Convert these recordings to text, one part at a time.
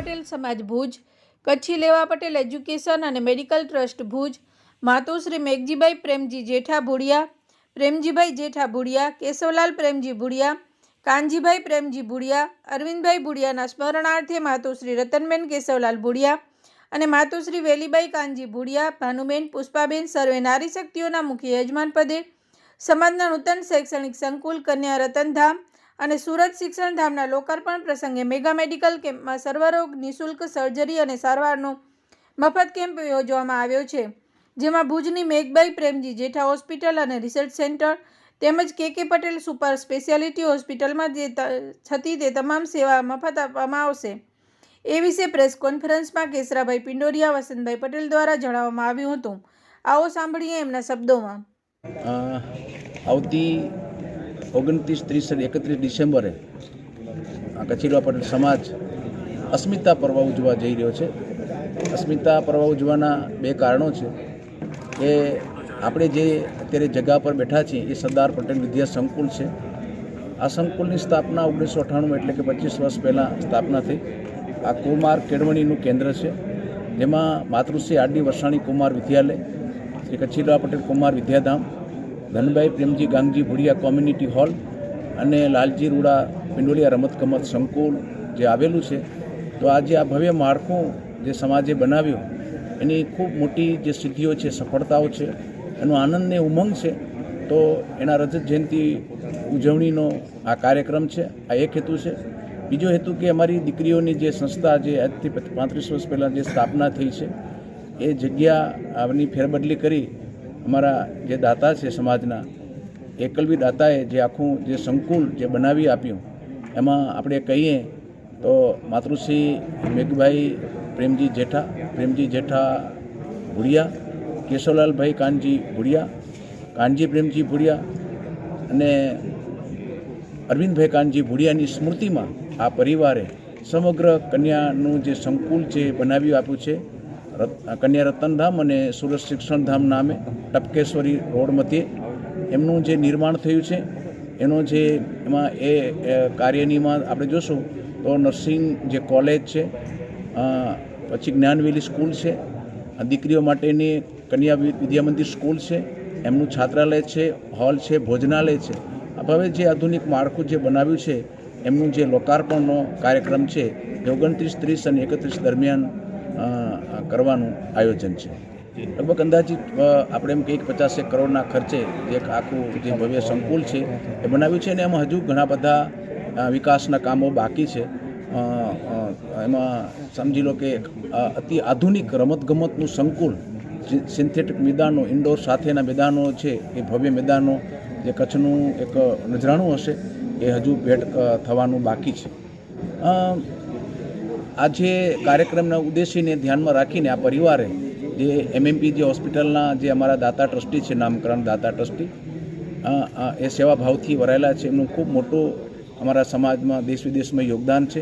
પટેલ સમાજ ભુજ, કચ્છી લેવા પટેલ એજ્યુકેશન અને મેડિકલ ટ્રસ્ટ ભુજ, માતુશ્રી મેઘજીભાઈ પ્રેમજી જેઠા ભુડિયા, પ્રેમજીભાઈ જેઠા ભુડિયા, કેશવલાલ પ્રેમજી ભુડિયા, કાનજીભાઈ પ્રેમજી ભુડિયા, અરવિંદભાઈ ભુડિયાના સ્મરણાર્થે માતુશ્રી રતનબેન કેશવલાલ ભુડિયા અને માતુશ્રી વેલીબાઈ કાનજી ભુડિયા, ભાનુબેન પુષ્પાબેન સર્વે નારી શક્તિઓના મુખ્ય યજમાન પદે સમાજના નૂતન શૈક્ષણિક સંકુલ કન્યા રતનધામ અને સુરત શિક્ષણધામના લોકાર્પણ પ્રસંગે મેગા મેડિકલ કેમ્પમાં સર્વરોગ નિઃશુલ્ક સર્જરી અને સારવારનો મફત કેમ્પ યોજવામાં આવ્યો છે, જેમાં ભુજની મેઘબાઈ પ્રેમજી જેઠા હોસ્પિટલ અને રિસર્ચ સેન્ટર તેમજ કે પટેલ સુપર સ્પેશિયાલિટી હોસ્પિટલમાં જે થતી તે તમામ સેવા મફત આપવામાં આવશે એ વિશે પ્રેસ કોન્ફરન્સમાં કેસરાભાઈ પિંડોરિયા વસંતભાઈ પટેલ દ્વારા જણાવવામાં આવ્યું હતું। આવો સાંભળીએ એમના શબ્દોમાં। આવતી 29, 30, 31 ડિસેમ્બરે કચ્છી લેવા પટેલ સમાજ અસ્મિતા પર્વ ઉજવવા જઈ રહ્યો છે। અસ્મિતા પર્વ ઉજવવાના બે કારણો છે કે આપણે જે અત્યારે જગ્યા પર બેઠા છીએ એ સરદાર પટેલ વિદ્યા સંકુલ છે। આ સંકુલની સ્થાપના 1998 એટલે કે 25 વર્ષ પહેલાં સ્થાપના થઈ। આ કુમાર કેળવણીનું કેન્દ્ર છે, જેમાં માતૃશ્રી આરડી વરસાણી કુમાર વિદ્યાલય, શ્રી કચ્છી લેવા પટેલ કુમાર વિદ્યાધામ, ધનભાઈ પ્રેમજી ગાંગજી ભુડિયા કોમ્યુનિટી હોલ અને લાલજી રૂડા પિંડોલિયા રમતગમત સંકુલ જે આવેલું છે। તો આજે આ ભવ્ય માળખું જે સમાજે બનાવ્યું એની ખૂબ મોટી જે સિદ્ધિઓ છે, સફળતાઓ છે, એનો આનંદ ને ઉમંગ છે। તો એના રજત જયંતિ ઉજવણીનો આ કાર્યક્રમ છે। આ એક હેતુ છે। બીજો હેતુ કે અમારી દીકરીઓની જે સંસ્થા જે આજથી 35 વર્ષ પહેલાં જે સ્થાપના થઈ છે એ જગ્યાની ફેરબદલી કરી અમારા જે દાતા છે સમાજના એકલવી દાતાએ જે આખું જે સંકુલ જે બનાવી આપ્યું, એમાં આપણે કહીએ તો માતૃશ્રી મેઘભાઈ પ્રેમજી જેઠા ભુડિયા, કેશવલાલભાઈ કાનજી ભુડિયા, કાનજી પ્રેમજી ભુડિયા અને અરવિંદભાઈ કાનજી ભુડિયાની સ્મૃતિમાં આ પરિવારે સમગ્ર કન્યાનું જે સંકુલ છે બનાવી આપ્યું છે। કન્યા રતનધામ અને સુરત શિક્ષણધામ નામે ટપકેશ્વરી રોડ મધ્યે એમનું જે નિર્માણ થયું છે એનો જે એમાં એ કાર્યનીમાં આપણે જોશું તો નર્સિંગ જે કોલેજ છે, પછી જ્ઞાનવેલી સ્કૂલ છે, દીકરીઓ માટેની કન્યા વિદ્યામંદિર સ્કૂલ છે, એમનું છાત્રાલય છે, હોલ છે, ભોજનાલય છે। હવે જે આધુનિક માળખું જે બનાવ્યું છે એમનું જે લોકાર્પણનો કાર્યક્રમ છે એ 29, 30 અને 31 દરમિયાન કરવાનું આયોજન છે। લગભગ અંદાજિત આપણે એમ કંઈક 50 કરોડના ખર્ચે એક આખું જે ભવ્ય સંકુલ છે એ બનાવ્યું છે અને એમાં હજુ ઘણા બધા વિકાસના કામો બાકી છે। એમાં સમજી લો કે અતિ આધુનિક રમતગમતનું સંકુલ, સિન્થેટિક મેદાનો, ઇન્ડોર સાથેના મેદાનો છે, એ ભવ્ય મેદાનો જે કચ્છનું એક નજરાણું હશે એ હજુ ભેટ થવાનું બાકી છે। આ જે કાર્યક્રમના ઉદ્દેશ્યને ધ્યાનમાં રાખીને આ પરિવારે જે MMP જે હોસ્પિટલના જે અમારા દાતા ટ્રસ્ટી છે, નામકરણ દાતા ટ્રસ્ટી, એ સેવાભાવથી વરાયેલા છે, એમનું ખૂબ મોટું અમારા સમાજમાં દેશ વિદેશમાં યોગદાન છે।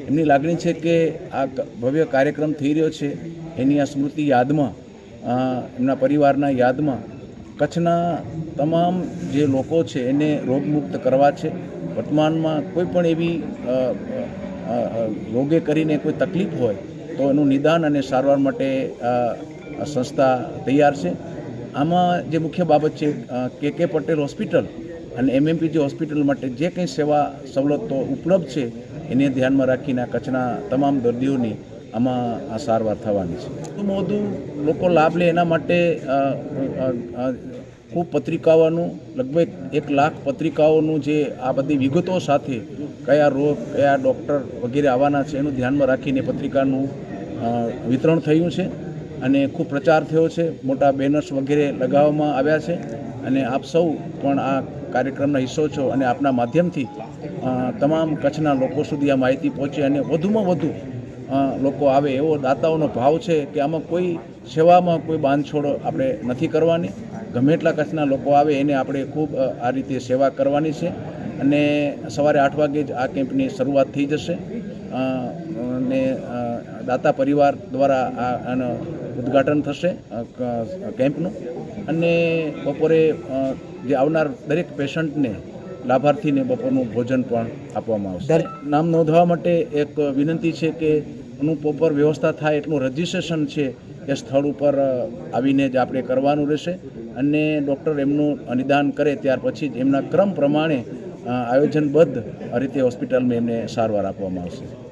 એમની લાગણી છે કે આ ભવ્ય કાર્યક્રમ થઈ રહ્યો છે એની આ સ્મૃતિ યાદમાં, એમના પરિવારના યાદમાં કચ્છના તમામ જે લોકો છે એને રોગમુક્ત કરવા છે। વર્તમાનમાં કોઈ પણ એવી રોગે કરીને કોઈ તકલીફ હોય તો એનું નિદાન અને સારવાર માટે સંસ્થા તૈયાર છે। આમાં જે મુખ્ય બાબત છે કે પટેલ હોસ્પિટલ અને MMP જે હોસ્પિટલ માટે જે કંઈ સેવા સવલતો ઉપલબ્ધ છે એને ધ્યાનમાં રાખીને કચ્છના તમામ દર્દીઓની આમાં સારવાર થવાની છે। વધુમાં વધુ લોકો લાભ લે એના માટે ખૂબ પત્રિકાઓનું, લગભગ 1 લાખ પત્રિકાઓનું જે આ બધી વિગતો સાથે કયા રોગ, કયા ડૉક્ટર વગેરે આવવાના છે એનું ધ્યાનમાં રાખીને પત્રિકાનું વિતરણ થયું છે અને ખૂબ પ્રચાર થયો છે। મોટા બેનર્સ વગેરે લગાવવામાં આવ્યા છે અને આપ સૌ પણ આ કાર્યક્રમના હિસ્સો છો અને આપના માધ્યમથી તમામ કચ્છના લોકો સુધી આ માહિતી પહોંચે અને વધુમાં વધુ લોકો આવે એવો દાતાઓનો ભાવ છે કે આમાં કોઈ સેવામાં કોઈ બાંધછોડ આપણે નથી કરવાની। ગમે એટલા કચ્છના લોકો આવે એને આપણે ખૂબ આ રીતે સેવા કરવાની છે અને સવારે 8 વાગે જ આ કેમ્પની શરૂઆત થઈ જશે અને દાતા પરિવાર દ્વારા આનું ઉદ્ઘાટન થશે કેમ્પનું અને બપોરે જે આવનાર દરેક પેશન્ટને લાભાર્થીને બપોરનું ભોજન પણ આપવામાં આવશે। નામ નોંધવા માટે એક વિનંતી છે કે નું પ્રોપર વ્યવસ્થા થાય એટલું રજિસ્ટ્રેશન છે એ સ્થળ ઉપર આવીને જ આપણે કરવાનું રહેશે અને ડૉક્ટર એમનું નિદાન કરે ત્યાર પછી જ એમના ક્રમ પ્રમાણે આયોજનબદ્ધ રીતે હોસ્પિટલમાં એમને સારવાર આપવામાં આવશે.